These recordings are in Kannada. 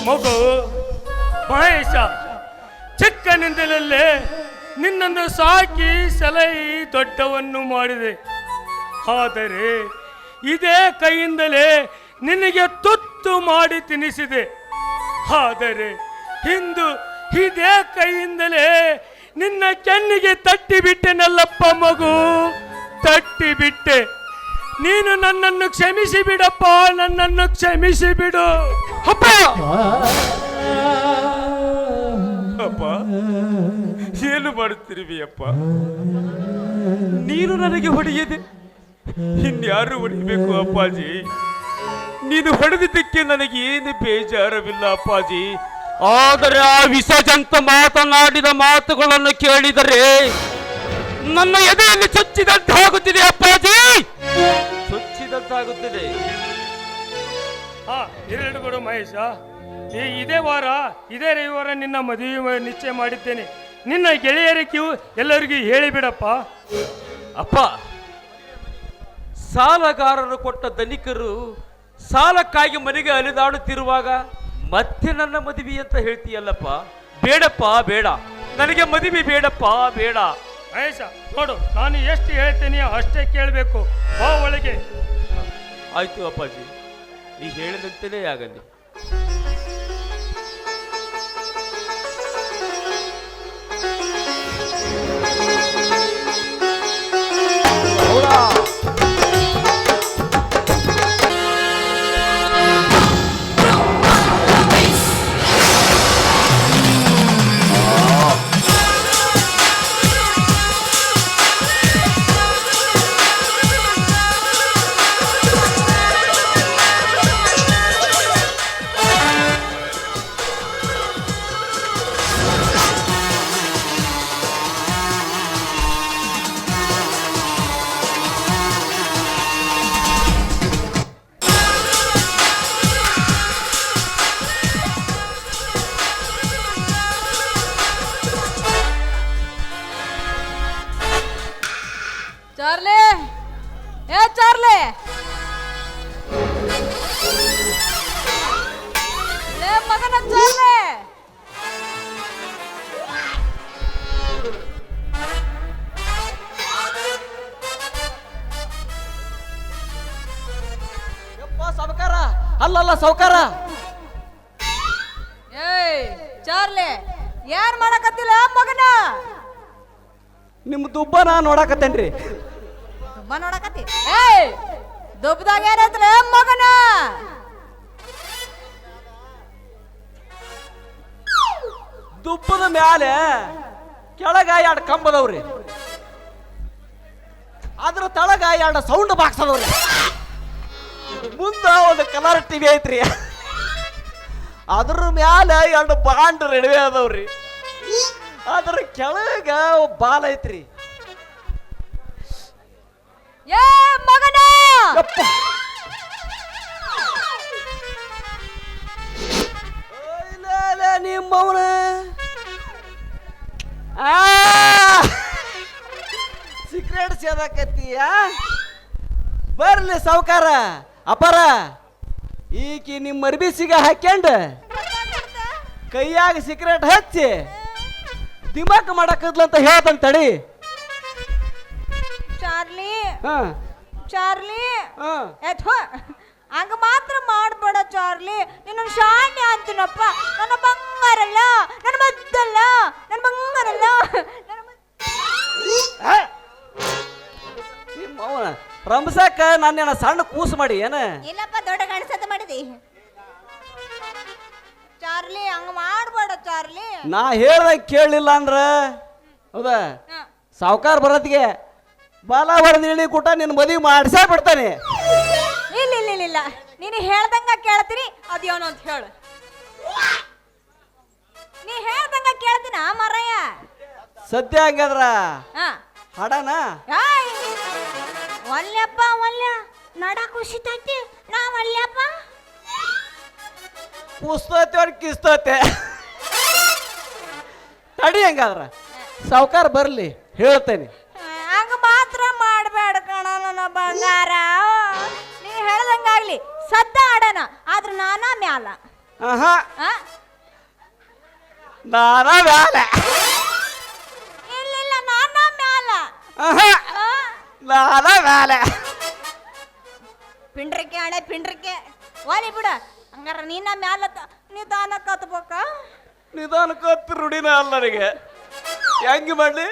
ಮಗು ಮಹೇಶ, ಚಿಕ್ಕನಿಂದಲೇ ನಿನ್ನನ್ನು ಸಾಕಿ ಸಲಹಿ ದೊಡ್ಡವನ್ನು ಮಾಡಿದೆ. ಆದರೆ ಇದೇ ಕೈಯಿಂದಲೇ ನಿನಗೆ ತುತ್ತು ಮಾಡಿ ತಿನ್ನಿಸಿದೆ. ಆದರೆ ಇಂದು ಇದೇ ಕೈಯಿಂದಲೇ ನಿನ್ನ ಕೆನ್ನಿಗೆ ತಟ್ಟಿಬಿಟ್ಟೆನಲ್ಲಪ್ಪ ಮಗು, ತಟ್ಟಿಬಿಟ್ಟೆ. ನೀನು ನನ್ನನ್ನು ಕ್ಷಮಿಸಿ ಬಿಡಪ್ಪ, ನನ್ನನ್ನು ಕ್ಷಮಿಸಿ ಬಿಡು ಅಪ್ಪ. ಅಪ್ಪ, ಏನು ಮಾಡುತ್ತಿರುವಿ ಅಪ್ಪ? ನೀನು ನನಗೆ ಹೊಡೆಯದೆ ಇನ್ಯಾರು ಹೊಡಿಬೇಕು ಅಪ್ಪಾಜಿ? ನೀನು ಹೊಡೆದಿದ್ದಕ್ಕೆ ನನಗೆ ಏನು ಬೇಜಾರವಿಲ್ಲ ಅಪ್ಪಾಜಿ. ಆದರೆ ಆ ವಿಸರ್ಜಂತ ಮಾತನಾಡಿದ ಮಾತುಗಳನ್ನು ಕೇಳಿದರೆ ನನ್ನ ಎದೆಯಲ್ಲಿ ಚುಚ್ಚಿದಂತಾಗುತ್ತಿದೆ ಅಪ್ಪಾಜಿ, ಚುಚ್ಚಿದಂತಾಗುತ್ತಿದೆ. ಎರಡು ಬಿಡು ಮಹೇಶ, ಇದೇ ವಾರ ಇದೇ ರವಿವಾರ ನಿನ್ನ ಮದುವೆ ನಿಶ್ಚಯ ಮಾಡಿದ್ದೇನೆ. ನಿನ್ನ ಗೆಳೆಯರಿಗೂ ಎಲ್ಲರಿಗೂ ಹೇಳಿಬಿಡಪ್ಪ. ಅಪ್ಪ, ಸಾಲಗಾರರು ಕೊಟ್ಟ ಧನಿಕರು ಸಾಲಕ್ಕಾಗಿ ಮನೆಗೆ ಅಲಿದಾಡುತ್ತಿರುವಾಗ ಮತ್ತೆ ನನ್ನ ಮದುವೆ ಅಂತ ಹೇಳ್ತೀಯಲ್ಲಪ್ಪ. ಬೇಡಪ್ಪ, ಬೇಡ, ನನಗೆ ಮದುವೆ ಬೇಡಪ್ಪ, ಬೇಡ. ಮಹೇಶ ನೋಡು, ನಾನು ಎಷ್ಟು ಹೇಳ್ತೇನೆ ಅಷ್ಟೇ ಕೇಳಬೇಕು. ಬಾ ಒಳಗೆ. ಆಯ್ತು ಅಪ್ಪಾಜಿ, ನೀ ಹೇಳಿದಂತೆಯೇ ಆಗಲಿ. ಚಾರ್ಲಿ, ಏ ಚಾರ್ಲಿ, ಲೇ ಮಗನ ಚಾರ್ಲಿ. ಸಾವುಕಾರ ಅಲ್ಲಲ್ಲ ಸಾವುಕಾರ. ಏಯ್ ಚಾರ್ಲಿ, ಯಾರ್ ಮಾಡಕತ್ತಿಲ್ಲ ಮಗನ? ನಿಮ್ ದುಬ್ಬನ ನೋಡಾಕತ್ತೇನ್ರಿ. ದುಬ್ಬ ನೋಡಕತ್ತಿ? ಏಯ್ ದುಬ್ಬದಾಗ ಏನೈತ್ಲ ಮಗನ? ದುಬ್ಬದ ಮ್ಯಾಲೆ ಕೆಳಗ 2 ಕಂಬದವ್ರಿ, ಅದ್ರ ತಳಗ 2 ಸೌಂಡ್ ಬಾಕ್ಸ್ ಅದಾವ್ರಿ, ಮುಂದ ಒಂದು ಕಲರ್ ಟಿವಿ ಐತ್ರಿ, ಅದ್ರ ಮ್ಯಾಲ 2 ಬಾಂಡ್ ರೆಡಿವೆ ಅದಾವ್ರಿ, ಅದ್ರ ಕೆಳಗ ಬಾಲ್ ಐತ್ರಿ. ಏ ಮಗನ, ನಿಮ್ಮವನ ಸಿಕ್ರೆಟ್ ಸೇದಾಕತ್ತೀಯ. ಬರ್ಲಿ ಸಾವುಕಾರ ಅಪರ, ಈಕಿ ನಿಮ್ಮ ಮರ್ಬಿಸಿಗ ಹಾಕ್ಯಂಡ ಕೈಯಾಗ ಸಿಕ್ರೆಟ್ ಹಚ್ಚಿ ದಿಮಾಕ್ ಮಾಡಕದ್ಲಂತ ಹೇಳ್ತಂತ ತಡಿ. ಚಾರ್ಲಿ, ಹಾ ಚಾರ್ಲಿ, ಹಾ ಹಂಗ ಮಾತ್ರ ಮಾಡ್ಬೇಡ ಚಾರ್ಲಿ. ನಿನ್ನ ಶಾಣ್ಯ ಅಂತೀನಪ್ಪ. ನನ್ನ ಬಂಗಾರಲ್ಲ, ನನ್ನ ಮದ್ದಲ್ಲ, ನನ್ನ ಬಂಗಾರಲ್ಲ, ನಿಮ್ಮವನ ರಂಬಸಾಕ ನಾನೇನ ಸಣ್ಣ ಕೂಸು ಮಾಡಿ ಏನ? ಇಲ್ಲಪ್ಪ, ದೊಡ್ಡ ಗಣಸತ ಮಾಡಿದಿ. ಚಾರ್ಲಿ ಹಂಗ ಮಾಡ್ಬೇಡ ಚಾರ್ಲಿ. ನಾ ಹೇಳ್ದಾಗ ಕೇಳಲಿಲ್ಲ ಅಂದ್ರ ಹೌದಾ ಸಾವುಕಾರ ಬರೋದಿಗೆ ಬಾಲ ಹೊಡೆದು ಕೂಟ ನಿನ್ನ ಮದುವೆ ಮಾಡಿಸೇ ಬಿಡ್ತಾನೆ. ಇಲ್ಲ ಇಲ್ಲ ಇಲ್ಲ ಇಲ್ಲ, ನೀನು ಹೇಳ್ದಂಗ ಕೇಳ್ತೀನಿ. ಅದೇನು ಅಂತ ಹೇಳು. ನೀ ಹೇಳ್ದಂಗ ಕೇಳ್ತೀನ ಮರಯ್ಯ. ಸದ್ಯ ಹಂಗಾದ್ರ ಹಾಡನ ಒಲ್ಲೆಪ್ಪ ಒಲ್ಯ ನಡ ಖುಷಿತೈತಿ. ನಾ ಒಲ್ಲೆಪ್ಪ ಕೂಸ್ತೈತೆ ಅವ್ರ ಕಿಸ್ತೈತೆ. ತಡಿ ಹಂಗಾದ್ರ ಸಾವುಕಾರ ಬರ್ಲಿ ಹೇಳ್ತೇನೆ. ಹಂಗ ಮಾತ್ರ ಮಾಡಬೇಡ ಕಣ ನನ್ನ ಬಂಗಾರ. ನೀ ಹೇಳ್ದಂಗಾಗ್ಲಿ ಸದ್ದ ಆಡೋಣ ಆದ್ರ ನಾನಾ ಮ್ಯಾಲ. ಆಹಾ ಆ? ನಾನ ಮ್ಯಾಲೆ. ಇಲ್ಲ ನಾನಾ ಮ್ಯಾಲ. ಆಹಾ ಆ? ನಾನ ಮ್ಯಾಲೆ. ಪಿಂಡ್ರಿಕೆ ಹಣೆ ಪಿಂಡ್ರಿಕೆ ವಾಲಿ ಬಿಡ. ಹಂಗಾರ ನೀನ ಮ್ಯಾಲ ನಿಧಾನ ಕತ್ಬೇಕ. ನಿಧಾನ ಕತ್ತು ರೂಢಿನ ಅಲ್ಲ ನನಗೆ. ಹೆಂಗೆ ಮಾಡ್ಲಿ?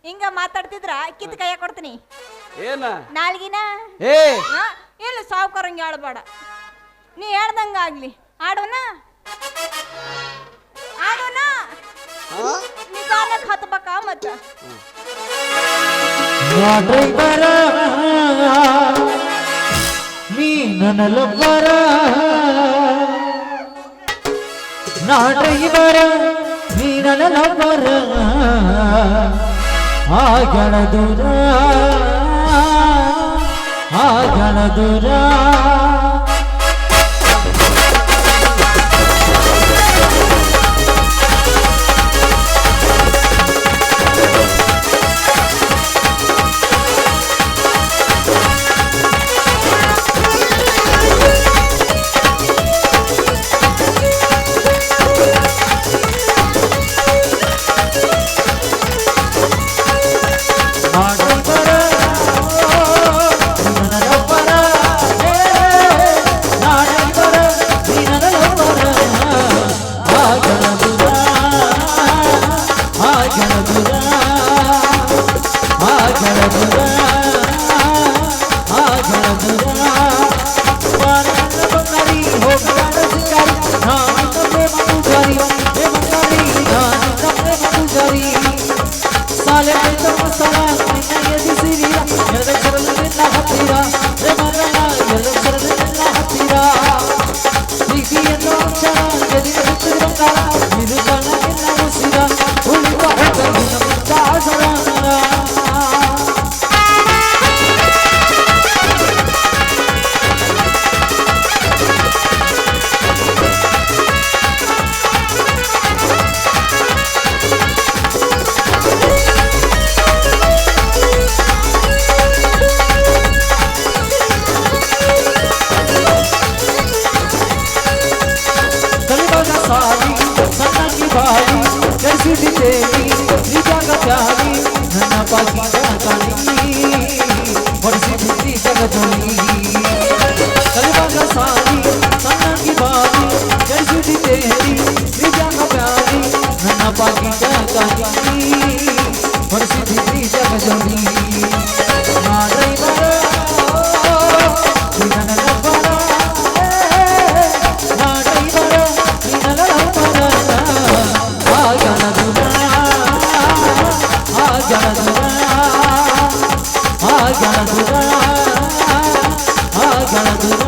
ಹಿಂಗ ಮಾತಾಡ್ತಿದ್ರ ಕಿತ್ ಕೈಯ ಕೊಡ್ತೀನಿ. ಏನ ನಾಲ್ಗಿನ ಏ ಇಲ್ಲ ಸಾವುಕಾರಂಗೆ ಆಡಬೇಡ. ನೀ ಹೇಳ್ದಂಗಾಗ್ಲಿ ಆಡೋಣ ಆಡೋಣ. ನಿಧಾನಕ್ಕೆ ಹತ್ಬೇಕ ಮತ್ತ. ಡ್ರೈವರ ನೀ ನನ್ನ ಲವ್ವರ, ನಾ ಡ್ರೈವರ ನೀ ನನ್ನ ಲವ್ವರ, ಆಗಣ ದೂರ ಆಗಣ ದೂರ. ನನ್ನ ಪಾಕಿ ಹೊಡಿಸಿ ಬಿಸಿ ಜಗದಲ್ಲಿ ಕಲಿವಾಗ ಸಾರಿ ಸಣ್ಣಗಿ ಬಾರಿ ಜಯಿಸಿದ್ದೇನೆ ನಿಜಾಗ ಬ್ಯಾರಿ. ನನ್ನ ಪಾಕಿ ಹೊಡಿಸಿ ಬಿಸಿ ಜಗದಲ್ಲಿ ನಾ ಡ್ರೈವರ ನನ್ನ ಲವ್ವರ, ನಾ ಡ್ರೈವರ ನನ್ನ ಲವ್ವರ, ಆಗಣ ದೂರ ಆಗಣ ದೂರ ಆಗಣ ದೂರ ಆಗಣ ದೂರ.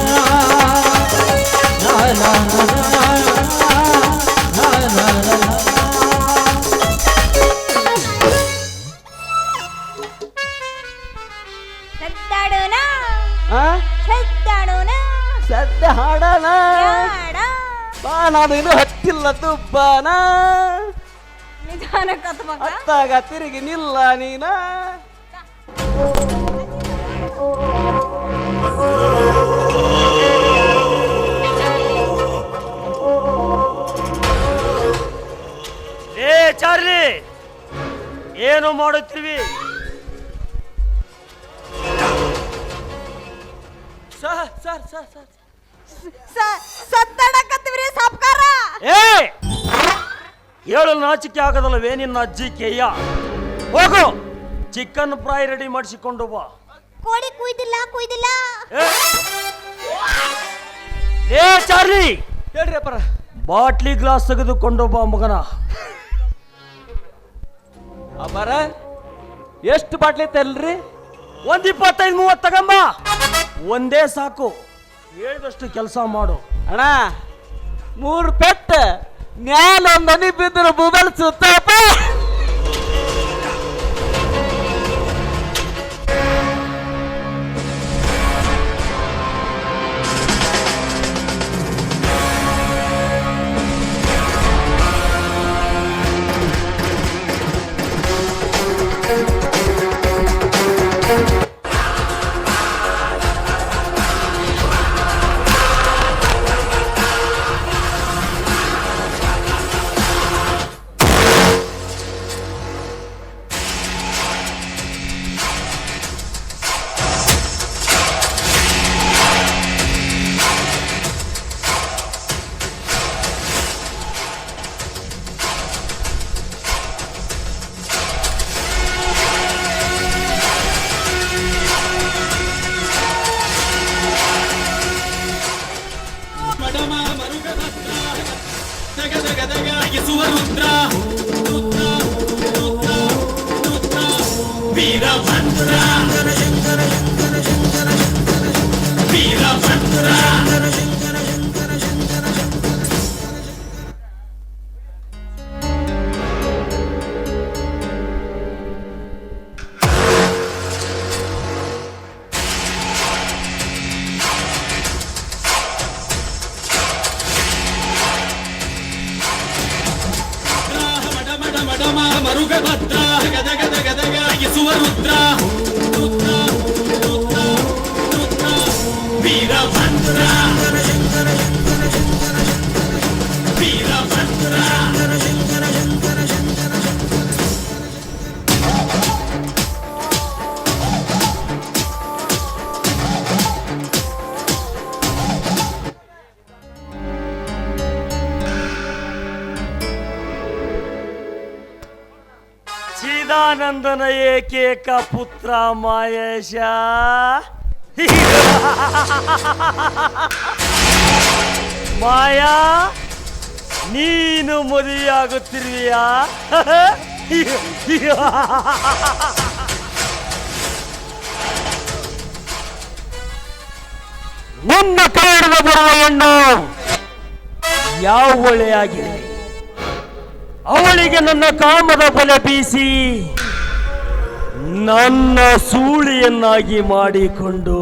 ಲಾ ಲಾ ಲಾ ಲಾ ಲಾ ಲಾ ಲಾ. ಸದ್ದಾಡೋಣ ಆ ಸದ್ದಾಡೋಣ ಸದ್ಯ ಹಾಡೋಣ ಯಾಡ. ಬಾ. ನಾನು ಇನ್ನು ಹತ್ತಿಲ್ಲ ದುಬ್ಬಾನ, ನಿಧಾನಕ್ಕೆ ಹತ್ಬೇಕ. ಹತ್ತಾಗ ತಿರುಗಿ ನಿಲ್ಲ ನೀನ. ಏ ಚಾರ್ಲಿ, ಏನು ಮಾಡುತ್ತೀವಿ? ಸರ್ ಸರ್ ಸರ್ ಸರ್ ಸದ್ದಾಡಕತ್ತೀವ್ರಿ ಸಾಪ್ಕಾರ. ಏ ಹೇಳು ನಾಚಿಕೆ ಆಗದಲ್ಲವೇ ನಿನ್ನ ಅಜ್ಜಿ ಕೇಯ? ಹೋಗು, ಚಿಕನ್ ಫ್ರೈ ರೆಡಿ ಮಾಡಿಸಿಕೊಂಡು ಬಾ. ಕೋಳಿ ಕುಯ್ದಿಲ್ಲ ಕುಯ್ದಿಲ್ಲ. ಏ ಚಾರ್ಲಿ, ಹೇಳ್ರಿ ಅಪ್ಪರ. ಬಾಟ್ಲಿ ಗ್ಲಾಸ್ ತೆಗೆದುಕೊಂಡು ಬಾ ಮಗನ. ಅಪ್ಪರ ಎಷ್ಟು ಬಾಟ್ಲಿ ತಲ್ರಿ? 25-30 ತಗಂಬ. ಒಂದೇ ಸಾಕು, ಹೇಳಿದಷ್ಟು ಕೆಲಸ ಮಾಡು. ಅಣ್ಣ 3 ಪೆಟ್ಟು ಮ್ಯಾಲ ಒಂದು ಹನಿ ಬಿದ್ದರು ಮೊಬೈಲ್ ಸುತ್ತಪ್ಪ. ಮರುಗಭದ್ರ ಗದ ಗದ ಗದಗ ಯಸುವ ರುದ್ರ ರುದ್ರ ರುದ್ರ ರುದ್ರ ವೀರಭದ್ರ ವೀರಭದ್ರ ಚಿದಾನಂದನ ಏಕೈಕ ಪುತ್ರ ಮಹೇಶ ಮಾಯಾ ನೀನು ಮದುವೆಯಾಗುತ್ತಿರುವಿಯಾ ನನ್ನ ಕಾಡಿನ ಬರುವ ಹೆಣ್ಣು ಯಾವ ಒಳ್ಳೆಯಾಗಿದೆ ಅವಳಿಗೆ ನನ್ನ ಕಾಮದ ಬಲೆ ಬೀಸಿ ನನ್ನ ಸೂಳಿಯನ್ನಾಗಿ ಮಾಡಿಕೊಂಡು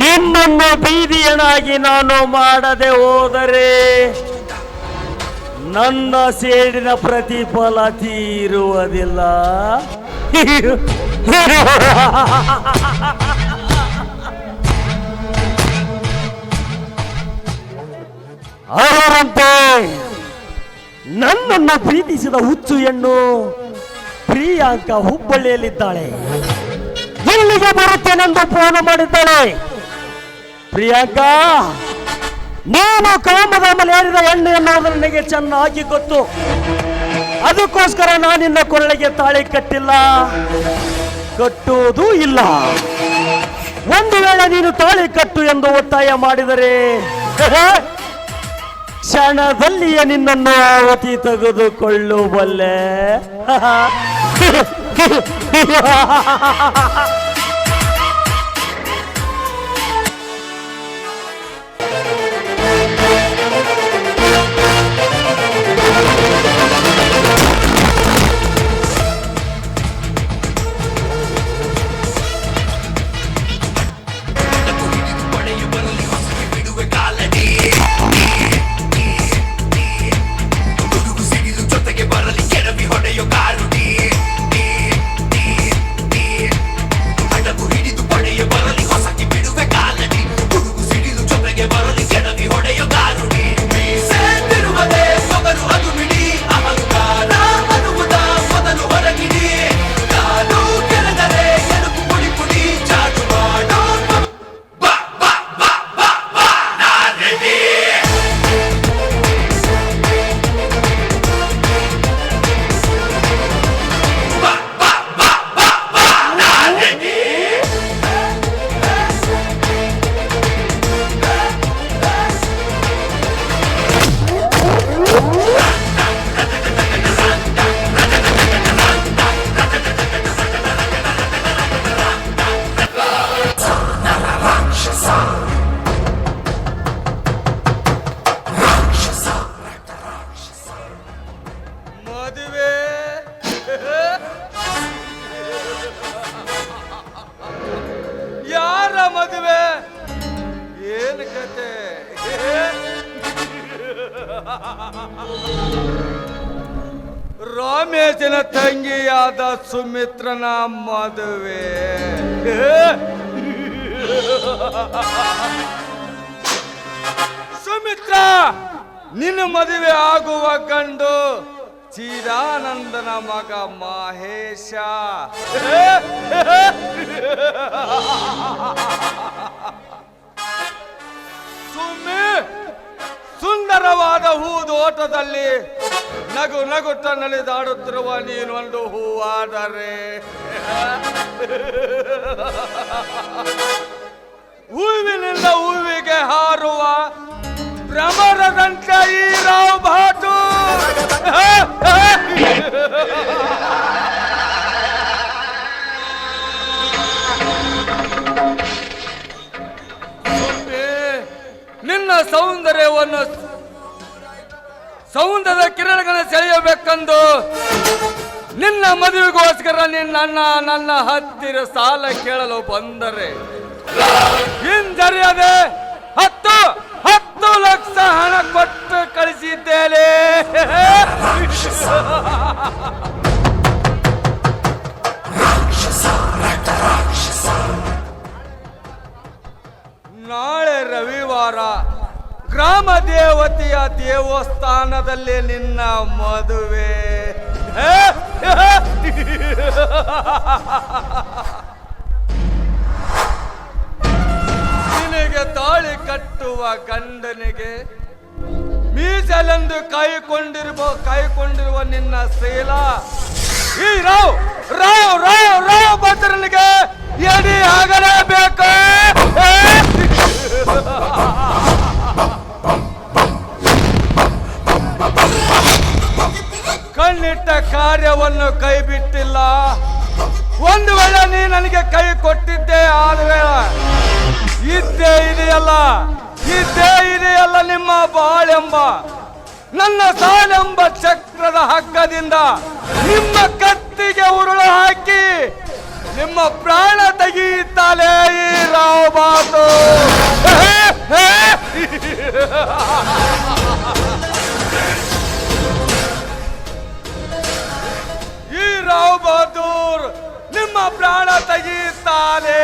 ನಿನ್ನನ್ನು ಬೀದಿಯನಾಗಿ ನಾನು ಮಾಡದೆ ಹೋದರೆ ನನ್ನ ಸೇಡಿನ ಪ್ರತಿಫಲ ತೀರುವುದಿಲ್ಲ. ಅವರಂತೆ ನನ್ನನ್ನು ಪ್ರೀತಿಸಿದ ಹುಚ್ಚು ಹೆಣ್ಣು ಪ್ರಿಯಾಂಕ ಹುಬ್ಬಳ್ಳಿಯಲ್ಲಿದ್ದಾಳೆ. ಇಲ್ಲಿಗೆ ಬರುತ್ತೇನೆಂದು ಫೋನ್ ಮಾಡಿದ್ದಾಳೆ. ಪ್ರಿಯಾಂಕ, ನೀನು ಕಾಮದ ಮಲೆಯೇರಿದ ಹೆಣ್ಣು ಎನ್ನುವುದು ನನಗೆ ಚೆನ್ನಾಗಿ ಗೊತ್ತು. ಅದಕ್ಕೋಸ್ಕರ ನಾನಿನ್ನ ಕೊಳ್ಳೆಗೆ ತಾಳಿ ಕಟ್ಟಿಲ್ಲ, ಕಟ್ಟುವುದೂ ಇಲ್ಲ. ಒಂದು ವೇಳೆ ನೀನು ತಾಳಿ ಕಟ್ಟು ಎಂದು ಒತ್ತಾಯ ಮಾಡಿದರೆ ಕ್ಷಣದಲ್ಲಿಯೇ ನಿನ್ನನ್ನು ಆವತಿ ತೆಗೆದುಕೊಳ್ಳುವಲ್ಲೆ. ಮದುವೆ ಏನು ಕತೆ? ರಾಮೇಶನ ತಂಗಿಯಾದ ಸುಮಿತ್ರನ ಮದುವೆ. ಸುಮಿತ್ರ, ನಿನ್ನ ಮದುವೆ ಆಗುವ ಗಂಡು ಚಿದಾನಂದನ ಮಗ ಮಹೇಶ. ಸುಂದರವಾದ ಹೂದೋಟದಲ್ಲಿ ನಗು ನಗುತ್ತ ನಲಿದಾಡುತ್ತಿರುವ ನೀನೊಂದು ಹೂವಾದರೆ ಹೂವಿನಿಂದ ಹೂವಿಗೆ ಹಾರುವ ಭ್ರಮರದಂತೆ ಈ ರಾವ್ ಬಹದ್ದೂರ್. ಸೌಂದರ್ಯದ ಕಿರಣಗಳನ್ನು ಸೆಳೆಯಬೇಕೆಂದು ನಿನ್ನ ಮದುವೆಗೋಸ್ಕರ ನನ್ನ ಹತ್ತಿರ ಸಾಲ ಕೇಳಲು ಬಂದರೆ ಹಿಂಜರಿಯದೆ 10 ಲಕ್ಷ ಹಣ ಕೊಟ್ಟು ಕಳಿಸಿದ್ದೇನೆ. ನಾಳೆ ರವಿವಾರ ಗ್ರಾಮ ದೇವತೆಯ ದೇವಸ್ಥಾನದಲ್ಲಿ ನಿನ್ನ ಮದುವೆ. ನಿನಗೆ ತಾಳಿ ಕಟ್ಟುವ ಗಂಡನಿಗೆ ಮೀಸಲೆಂದು ಕಾಯ್ಕೊಂಡಿರುವ ನಿನ್ನ ಶೀಲ ಈ ರಾವ್ ಭದ್ರನಿಗೆ ಎಡಿ ಆಗಲೇಬೇಕು. ಕಣ್ಣಿಟ್ಟ ಕಾರ್ಯವನ್ನು ಕೈ ಬಿಟ್ಟಿಲ್ಲ. ಒಂದು ವೇಳೆ ನೀ ನನಗೆ ಕೈ ಕೊಟ್ಟಿದ್ದೆ ಆದ ವೇಳೆ ಇದ್ದೇ ಇದೆಯಲ್ಲ ನಿಮ್ಮ ಬಾಳೆಂಬ ನನ್ನ ಸಾಲೆಂಬ ಚಕ್ರದ ಹಗ್ಗದಿಂದ ನಿಮ್ಮ ಕತ್ತಿಗೆ ಉರುಳು ಹಾಕಿ ನಿಮ್ಮ ಪ್ರಾಣ ತೆಗೆಯುತ್ತಾಳೆ ಈ ರಾವ್ ಬಹದ್ದೂರ್. ಈ ರಾವ್ ಬಹದ್ದೂರ್ ನಿಮ್ಮ ಪ್ರಾಣ ತೆಗೆಯುತ್ತಾನೆ.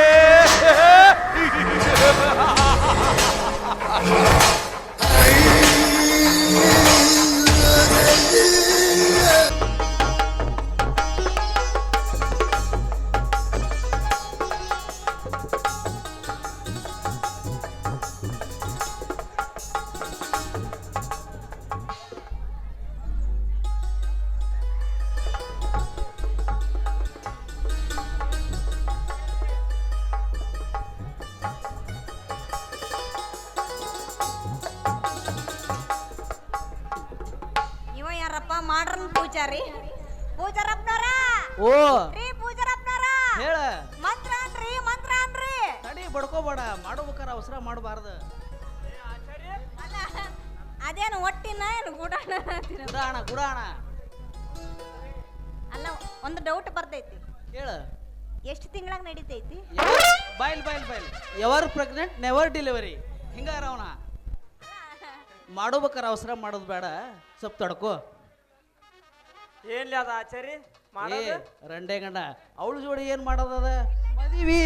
ಮಾಡ್ರನ್ ಪೂಜಾರಿ ಪೂಜಾರಪ್ಪನವರ ಓ ರೀ ಪೂಜಾರಪ್ಪನವರ ಹೇಳ ಮಂತ್ರ ಅನ್ರಿ ತಡಿ ಬಡ್ಕೋಬೇಡ, ಮಾಡ್ಬೇಕಾರ ಅವಸರ ಮಾಡಬಾರ್ದು. ಅಲ್ಲ ಅದೇನು ಒಟ್ಟಿನ ಏನು ಗುಡಾಣ ಅಲ್ಲ ಒಂದು ಡೌಟ್ ಬರ್ತೈತಿ. ಹೇಳ ಎಷ್ಟು ತಿಂಗಳಾಗ ನಡೀತೈತಿ? ಬೈಲ್ ಎವರ್ ಪ್ರೆಗ್ನೆಂಟ್ ನೆವರ್ ಡೆಲಿವರಿ ಹಿಂಗಾರ ಅವನ ಮಾಡ್ಬೇಕಾರ ಅವಸರ ಮಾಡೋದು ಬೇಡ, ಸ್ವಲ್ಪ ತಡ್ಕೋ. ಏನ್ಲಿ ಅದ ಆಚಾರಿ ರಂಡೆ ಗಂಡ ಅವಳ ಜೋಡಿ ಏನ್ ಮಾಡೋದದ ಮದುವೆ.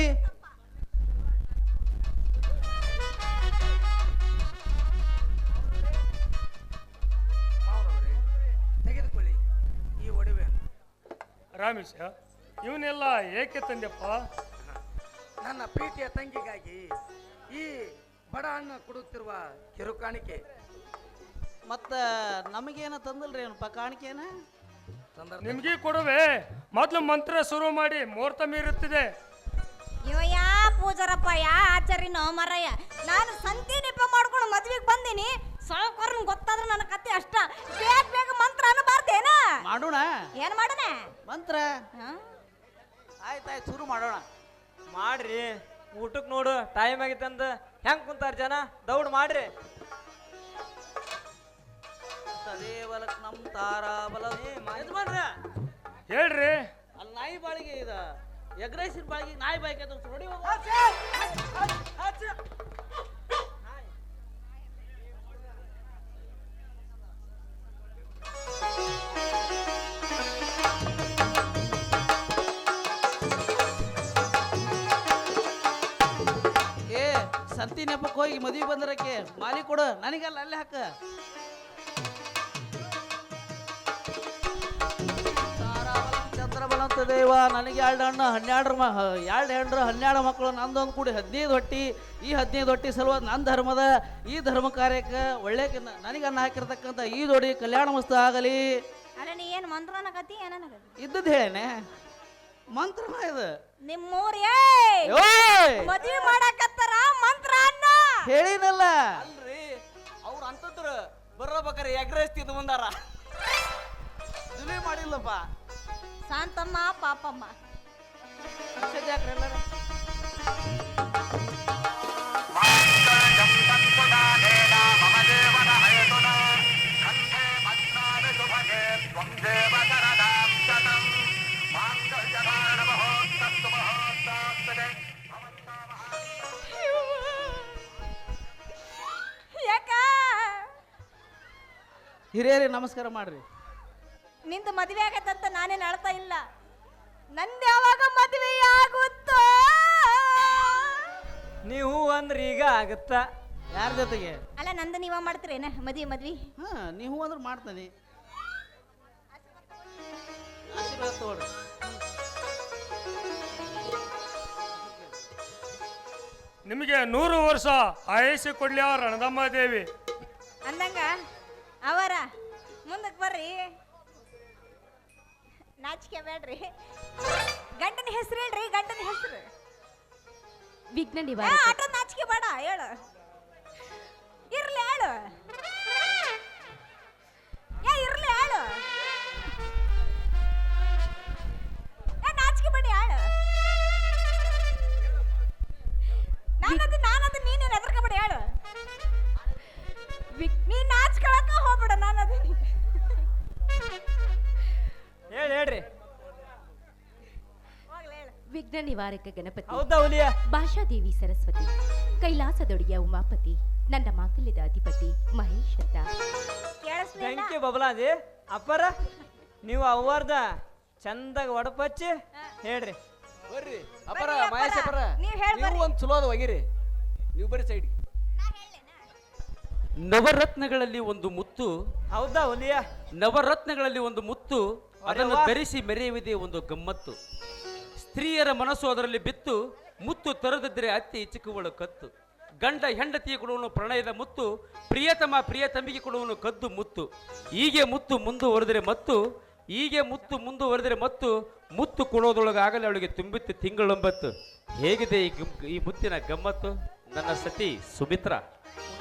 ತೆಗೆದುಕೊಳ್ಳಿ ಈ ಒಡವೆ. ರಾಮೇಶ, ಇವನ್ನೆಲ್ಲ ಏಕೆ ತಂದೆಪ್ಪ? ನನ್ನ ಪ್ರೀತಿಯ ತಂಗಿಗಾಗಿ ಈ ಬಡ ಅಣ್ಣ ಕೊಡುತ್ತಿರುವ ಕಿರುಕಾಣಿಕೆ. ಮತ್ತ ನಮಗೇನ ತಂದಲ್ರಿ ಏನಪ್ಪ ಕಾಣಿಕೆನ? ನಿಮ್ಗೆ ಕೊಡುವೆ. ಮೊದ್ಲು ಮಂತ್ರ ಶುರು ಮಾಡಿ ಮುಹೂರ್ತ ಮೀರುತ್ತಿದೆ. ಇವ ಯಾ ಪೂಜಾರಪ್ಪ ಯಾ ಆಚಾರ್ಯನೋ ಮರಯ್ಯ, ನಾನು ಸಂತಿ ನೆಪ ಮಾಡ್ಕೊಂಡು ಮದ್ವೆಗೆ ಬಂದೀನಿ. ಸಾವುಕಾರನ್ ಗೊತ್ತಾದ್ರೆ ನನ್ನ ಕತೆ ಅಷ್ಟ. ಬೇಗ ಮಂತ್ರ ಅನ್ನಬಾರ್ದೇನ? ಮಾಡೋಣ. ಏನ್ ಮಾಡೋಣ ಮಂತ್ರ? ಆಯ್ತಾಯ್ತು ಶುರು ಮಾಡೋಣ. ಮಾಡ್ರಿ, ಊಟಕ್ಕೆ ನೋಡು ಟೈಮ್ ಆಗೈತೆ ಅಂದ ಹೆಂಗ್ ಕುಂತಾರ ಜನ. ದೌಡ್ ಮಾಡ್ರಿ. ತದೇವಲಕ್ ನಮ್ ತಾರಾಬಲ ಹೇಳ್ರಿ. ಅಲ್ಲಿ ನಾಯಿ ಬಾಳಿಗೆ ಇದ ಎಗ್ರೈಸಿನ ಬಾಳಿಗೆ ನಾಯಿ ಬಾಯಿಗೆ ನೋಡಿ ಹೋಗ. ಏ ಸಂತಿ ನೆಪಕ್ಕೆ ಹೋಗಿ ಮದುವೆ ಬಂದರಕ್ಕೆ ಮಾಲಿ ಕೊಡು, ನನಗಲ್ಲ ಅಲ್ಲೇ ಹಾಕ. ಚಂದ್ರಬಲಂತ ದೇವ, ನನಗೆ 2 ಹೆಣ್ಣು 12 ಮಕ್ಕಳು, ನಂದೊಂದು ಕೂಡಿ 15 ಹೊಟ್ಟಿ. ಈ 15 ಹೊಟ್ಟಿ ಸಲುವಾಗಿ ನನ್ನ ಧರ್ಮದ ಈ ಧರ್ಮ ಕಾರ್ಯಕ್ಕೆ ಒಳ್ಳೆ ನನಗೆ ಅನ್ನ ಹಾಕಿರ್ತಕ್ಕಂಥ ಈ ಜೋಡಿ ಕಲ್ಯಾಣ ಮಸ್ತ ಆಗಲಿ. ಅಲ್ಲ ನೀ ಏನ್ ಮಂತ್ರ ಅನ್ನಕತ್ತಿ ಏನನ್ನಕತ್ತಿ? ಇದ್ದದ್ದು ಹೇಳೇನೆ ಮಂತ್ರನ ಇದು. ನಿಮ್ಮೂರ್ ಮದ್ವೆ ಮಾಡಕತ್ತಾರ ಮಂತ್ರ ಅನ್ನ ಹೇಳಿನಲ್ಲ. ಅಲ್ರಿ ಅವ್ರ ಅಂತದ್ರು ಬರ್ಬೇಕಾರೆ ಎಗ್ರೈಸ್ ತಿಂದು ಬಂದಾರ. ಜುಲಿ ಮಾಡಿಲ್ಲಪ್ಪ. ಶಾಂತಮ್ಮ ಪಾಪಮ್ಮ ಎಲ್ಲರೂ ಯಾಕ ಹಿರಿಯರಿಗೆ ನಮಸ್ಕಾರ ಮಾಡ್ರಿ. ನಿಂದು ಮದುವೆ ಆಗತ್ತಂತ ನಾನೇನು ಅಳ್ತಾ ಇಲ್ಲ. ನಂದು ಯಾವಾಗ ಮದುವೆ ಆಗುತ್ತೋ? ನೀವು ಅಂದ್ರಿ ಈಗ ಆಗತ್ತ. ಯಾರ ಜೊತೆಗೆ? ಅಲ್ಲ ನಂದು ನೀವ ಮಾಡ್ತೀರೇನ ಮದ್ವಿ? ಹಾ ನೀವು ಅಂದ್ರೆ ಮಾಡ್ತಾನೆ. ಆಶೀರ್ವಾದ ತಗೊಳ್ರಿ. ನಿಮಗೆ 100 ವರ್ಷ ಆಯಸ್ಸು ಕೊಡ್ಲಿ ಅವ್ರ ರಣದಮ್ಮ ದೇವಿ. ಅಂದಂಗ ಅವರ ಮುಂದಕ್ಕೆ ಬರ್ರಿ, ನಾಚಿಕೆ ಬೇಡ್ರಿ. ಗಂಡನ ಹೆಸರು ಹೇಳ್ರಿ, ಗಂಡನ ಹೆಸರು. ವಿಘ್ನ ನಿವಾರಕ. ಆಟ ನಾಚಿಕೆ ಬೇಡ, ಹೇಳು. ಇರ್ಲಿ ಹೇಳು, ಇರ್ಲಿ ಹೇಳು. ನಾಚಿಕೆ ಬೇಡ ಹೇಳು. ನಾನದು ನೀನೇನು ಹೆದರ್ಕಬೇಡ ಹೇಳು. ನೀನ್ ನಾಚ್ಕೊಳಕ ಹೋಗ್ಬೇಡ, ನಾನದು. ಹೇಳ್ರಿ. ವಿಘ್ನ ನಿವಾರಕ ಗಣಪತಿ. ಹೌದಾ ಹುಲಿಯ? ಭಾಷಾದೇವಿ ಸರಸ್ವತಿ, ಕೈಲಾಸದೊಡೆಯ ಉಮಾಪತಿ, ನನ್ನ ಮಾಂಗಲ್ಯದ ಅಧಿಪತಿ ಮಹೇಶ್ ಅಂತ. ಬೆಂಕಿ ಬಬಲಾದಿ ಅಪ್ಪರ ನೀವು ಅವ್ವಾರ್ದ ಚಂದಾಗ ಒಡಪಚ್ಚಿ ಹೇಳ್ರಿ. ಬರ್ರಿ ಅಪ್ಪರ, ಮಹೇಶ್ ಅಪ್ಪರ, ನೀವ್ ಹೇಳ್ ನೀವು ಒಂದು ಚಲೋ ಅದ ಒಗಿರಿ. ನೀವು ಬರ್ರಿ ಸೈಡ್. ನವರತ್ನಗಳಲ್ಲಿ ಒಂದು ಮುತ್ತು. ಹೌದಾ ಹುಲಿಯ? ನವರತ್ನಗಳಲ್ಲಿ ಒಂದು ಮುತ್ತು, ಅದನ್ನು ಧರಿಸಿ ಮೆರೆಯುವುದೇ ಒಂದು ಗಮ್ಮತ್ತು. ಸ್ತ್ರೀಯರ ಮನಸ್ಸು ಅದರಲ್ಲಿ ಬಿತ್ತು, ಮುತ್ತು ತರದಿದ್ದರೆ ಅತ್ತಿ ಚಿಕ್ಕುವಳು ಕತ್ತು. ಗಂಡ ಹೆಂಡತಿಗೆ ಕೊಡುವನು ಪ್ರಣಯದ ಮುತ್ತು, ಪ್ರಿಯತಮ ಪ್ರಿಯತಂಬಿಗೆ ಕೊಡುವನು ಕದ್ದು ಮುತ್ತು. ಹೀಗೆ ಮುತ್ತು ಮುಂದುವರೆದರೆ ಮತ್ತು, ಹೀಗೆ ಮುತ್ತು ಮುಂದುವರೆದರೆ ಮತ್ತು, ಮುತ್ತು ಕೊಡೋದೊಳಗಾಗಲೇ ಅವಳಿಗೆ ತುಂಬಿತ್ತು ತಿಂಗಳೊಂಬತ್ತು. ಹೇಗಿದೆ ಈ ಮುತ್ತಿನ ಗಮ್ಮತ್ತು? ನನ್ನ ಸತಿ ಸುಮಿತ್ರ.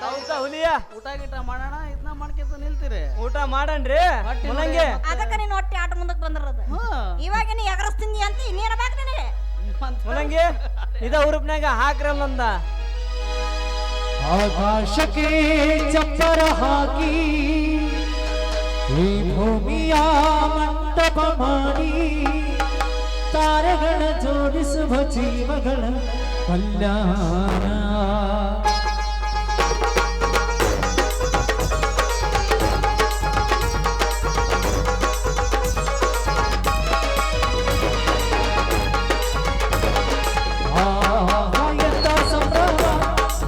ಹೌದಾ ಹುಲಿಯ? ಊಟ ಗೀಟ ಮಾಡೋಣ, ಇದನ್ನ ಮಾಡ್ಕೊಂತ ನಿಲ್ತೀರಿ. ಊಟ ಮಾಡಣ್ರಿ ಮುಲ್ಲಂಗಿ. ಅದಕ್ಕ ನೀನ್ ಹೊಟ್ಟೆ ಆಟ ಮುಂದಕ್ಕೆ ಬಂದಿರೋದು. ಇವಾಗ ನೀ ಎಗರಸ್ತೀನಿ ಅಂತ ಇನ್ನೇನ ಬೇಕು ನಿನಗೆ? ಮುಲ್ಲಂಗಿ ಇದ ಉರುಪ್ನಾಗ ಹಾಕ್ರಲ್ಲೊಂದ. ಆಕಾಶಕ್ಕೆ ಚಪ್ಪರ ಹಾಕಿ ಈ ಭೂಮಿಯ ಮಂಟಪ ಮಾಡಿ ತಾರೆಗಳ ಜೋಡಿಸುವ ಜೀವಗಳ ಕಲ್ಯಾಣ.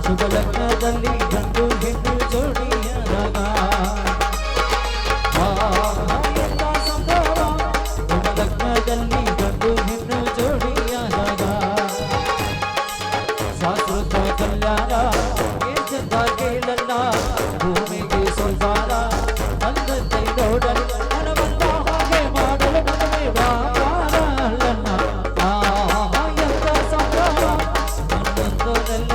ಶುಭಲಗ್ನದಲ್ಲಿ ಗಂಡು ಹೆಣ್ಣು ಜೋಡಿಯಾದಾಗ ಎಲ್ಲ ಸಂಭ್ರಮ. ಶುಭಲಗ್ನದಲ್ಲಿ ಗಂಡು ಹೆಣ್ಣು ಜೋಡಿಯಾದಾಗ ಶಾಶ್ವತ ಕಲ್ಯಾಣ ಚಂದ ಕೇಳಲ್ಲ. ಭೂಮಿಗೆ ಸೋಲ್ಬಾರ ಅಂದத்தை ನೋಡಲು ಮನವನ್ನ ಹಾಗೆ ಮಾಡಲು ಮನವೇ ವ್ಯಾಪಾರ ಅಲ್ಲಣ್ಣ. ಎಂತ ಸಂಭ್ರಮ ನನ್ನಂತೋನೆಲ್ಲ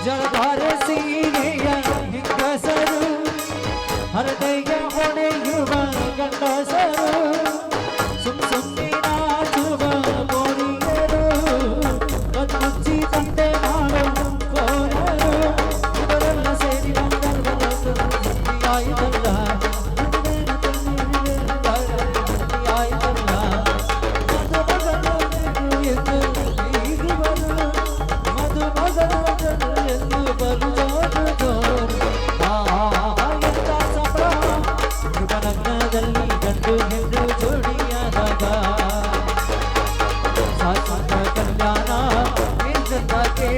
ಜಳಭಾರ ಸೀರೆಯ ಹೆಂಗಸರು, ಹರದೆಯ ಹೊಡೆಯುವ ಗಂಡಸರು, ಸುಮ್ಮನೆ ನಾಚುವ ಬೋರಿಯರು, ಕಣ್ಮುಚ್ಚಿ ತಂದೆ ಮಾಡೋ ಕೋರರು, ಇವರೆಲ್ಲ ಸೇರಿ ಆಯ್ತಲ್ಲ ಆಯ್ತಲ್ಲ. ಮದುಮಗನು ಎಂದು ಈಗುವರು, ಮದುಮಗನು ಎಂದು ಬಲು ಜೋರು ಜೋರು. ಎಂತ ಸಂಭ್ರಮ ಶುಭಲಗ್ನದಲ್ಲಿ ಗಂಡು ಹೆಣ್ಣು ಜೋಡಿಯಾದಾಗ ಶಾಶ್ವತ ಕಲ್ಯಾಣ ಚಂದ ಕೇಳ.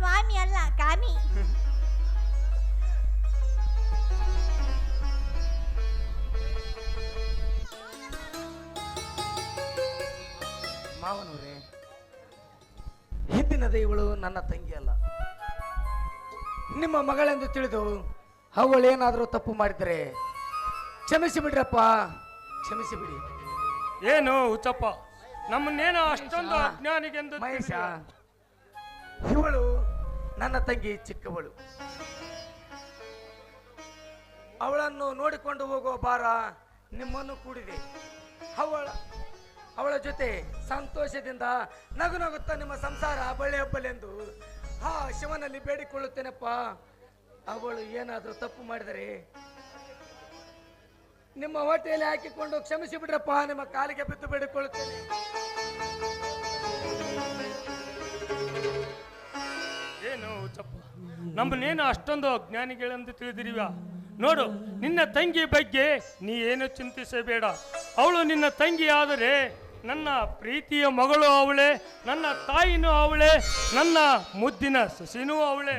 ಸ್ವಾಮಿ ಅಲ್ಲ ಕಾಮಿ. ಮಾವನವ್ರೆ, ಹಿಂದಿನದ ಇವಳು ನನ್ನ ತಂಗಿ ಅಲ್ಲ, ನಿಮ್ಮ ಮಗಳೆಂದು ತಿಳಿದು ಅವಳು ಏನಾದರೂ ತಪ್ಪು ಮಾಡಿದರೆ ಕ್ಷಮಿಸಿ ಬಿಡ್ರಪ್ಪ, ಕ್ಷಮಿಸಿ ಬಿಡಿ. ಏನು ಹುಚ್ಚಪ್ಪ, ನಮ್ಮನ್ನೇನೋ ಅಷ್ಟೊಂದು ಅಜ್ಞಾನಿಗೆಂದು ಮಹೇಶ, ತಿಳಿದಿಲ್ಲ. ಇವಳು ನನ್ನ ತಂಗಿ ಚಿಕ್ಕವಳು. ಅವಳನ್ನು ನೋಡಿಕೊಂಡು ಹೋಗುವ ಭಾರ ನಿಮ್ಮನ್ನು ಕೂಡಿದೆ. ಅವಳ ಜೊತೆ ಸಂತೋಷದಿಂದ ನಗು ನಗುತ್ತಾ ನಿಮ್ಮ ಸಂಸಾರ ಬಳ್ಳಿ ಹಬ್ಬಲೆಂದು ಆ ಶಿವನಲ್ಲಿ ಬೇಡಿಕೊಳ್ಳುತ್ತೇನಪ್ಪ. ಅವಳು ಏನಾದರೂ ತಪ್ಪು ಮಾಡಿದರೆ ನಿಮ್ಮ ಹೊಟ್ಟೆಯಲ್ಲಿ ಹಾಕಿಕೊಂಡು ಕ್ಷಮಿಸಿ ಬಿಡ್ರಪ್ಪ, ನಿಮ್ಮ ಕಾಲಿಗೆ ಬಿದ್ದು ಬೇಡಿಕೊಳ್ಳುತ್ತೇನೆ. ಏನು ಹುಚ್ಚಪ್ಪ, ನಮ್ಮನ್ನೇನು ಅಷ್ಟೊಂದು ಅಜ್ಞಾನಿಗಳೆಂದು ತಿಳಿದಿರಿವ. ನೋಡು, ನಿನ್ನ ತಂಗಿ ಬಗ್ಗೆ ನೀ ಏನು ಚಿಂತಿಸಬೇಡ. ಅವಳು ನಿನ್ನ ತಂಗಿ ಆದರೆ ನನ್ನ ಪ್ರೀತಿಯ ಮಗಳು ಅವಳೇ, ನನ್ನ ತಾಯಿನೂ ಅವಳೇ, ನನ್ನ ಮುದ್ದಿನ ಸೊಸೆನೂ ಅವಳೇ.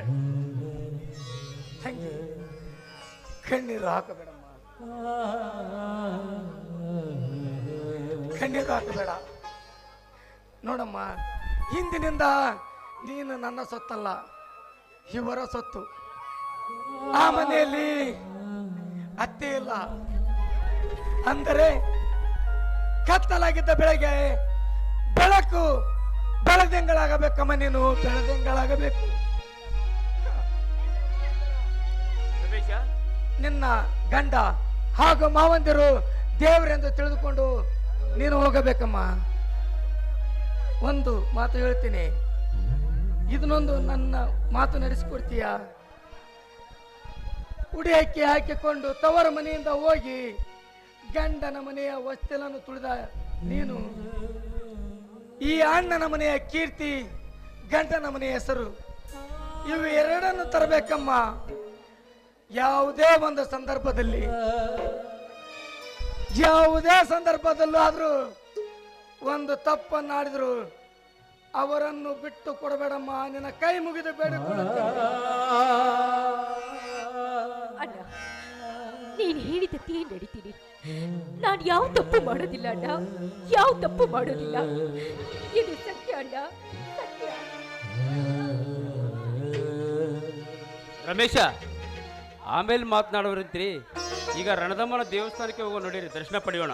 ತಂಗಿ, ಕಣ್ಣೀರು ಹಾಕಬೇಡಮ್ಮ, ಕಣ್ಣೀರು ಹಾಕಬೇಡ. ನೋಡಮ್ಮ, ಹಿಂದಿನಿಂದ ನೀನು ನನ್ನ ಸೊತ್ತಲ್ಲ, ಇವರ ಸೊತ್ತು. ಆ ಮನೆಯಲ್ಲಿ ಅತ್ತೆ ಇಲ್ಲ ಅಂದರೆ ಕತ್ತಲಾಗಿದ್ದ ಬೆಳಗ್ಗೆ ಬೆಳಕು ಬೆಳದಿಂಗಳಾಗಬೇಕಮ್ಮ. ನೀನು ಬೆಳದಿಂಗಳಾಗಬೇಕು. ರಮೇಶ, ನಿನ್ನ ಗಂಡ ಹಾಗೂ ಮಾವಂದಿರು ದೇವರೆಂದು ತಿಳಿದುಕೊಂಡು ನೀನು ಹೋಗಬೇಕಮ್ಮ. ಒಂದು ಮಾತು ಹೇಳ್ತೀನಿ, ಇದನ್ನೊಂದು ನನ್ನ ಮಾತು ನಡೆಸಿಕೊಡ್ತೀಯ? ಉಡಿ ಅಕ್ಕಿ ಹಾಕಿಕೊಂಡು ತವರ ಮನೆಯಿಂದ ಹೋಗಿ ಗಂಡನ ಮನೆಯ ವಸ್ತಿಲನ್ನು ತುಳಿದ ನೀನು ಈ ಅಣ್ಣನ ಮನೆಯ ಕೀರ್ತಿ, ಗಂಡನ ಮನೆಯ ಹೆಸರು, ಇವು ಎರಡನ್ನು ತರಬೇಕಮ್ಮ. ಯಾವುದೇ ಒಂದು ಸಂದರ್ಭದಲ್ಲಿ, ಯಾವುದೇ ಸಂದರ್ಭದಲ್ಲೂ ಆದರೂ ಒಂದು ತಪ್ಪನ್ನಾಡಿದ್ರು ಅವರನ್ನು ಬಿಟ್ಟು ಕೊಡಬೇಡಮ್ಮ. ನಿನ್ನ ಕೈ ಮುಗಿದು ಬೇಡಿಕೊಳ್ಳುತ್ತೇನೆ. ಅಣ್ಣ, ನೀನು ಹೇಳಿದಂತೆಯೇ ನಡೀತೀನಿ. ನಾನು ಯಾವ ತಪ್ಪು ಮಾಡೋದಿಲ್ಲ ಅಣ್ಣ, ಯಾವ ತಪ್ಪು ಮಾಡೋದಿಲ್ಲ. ಇದು ಸತ್ಯ ಅಣ್ಣ, ಸತ್ಯ. ರಮೇಶ, ಆಮೇಲೆ ಮಾತನಾಡೋರಂತ್ರಿ. ಈಗ ರಣದಮ್ಮನ ದೇವಸ್ಥಾನಕ್ಕೆ ಹೋಗೋ ನೋಡಿರಿ, ದರ್ಶನ ಪಡೆಯೋಣ.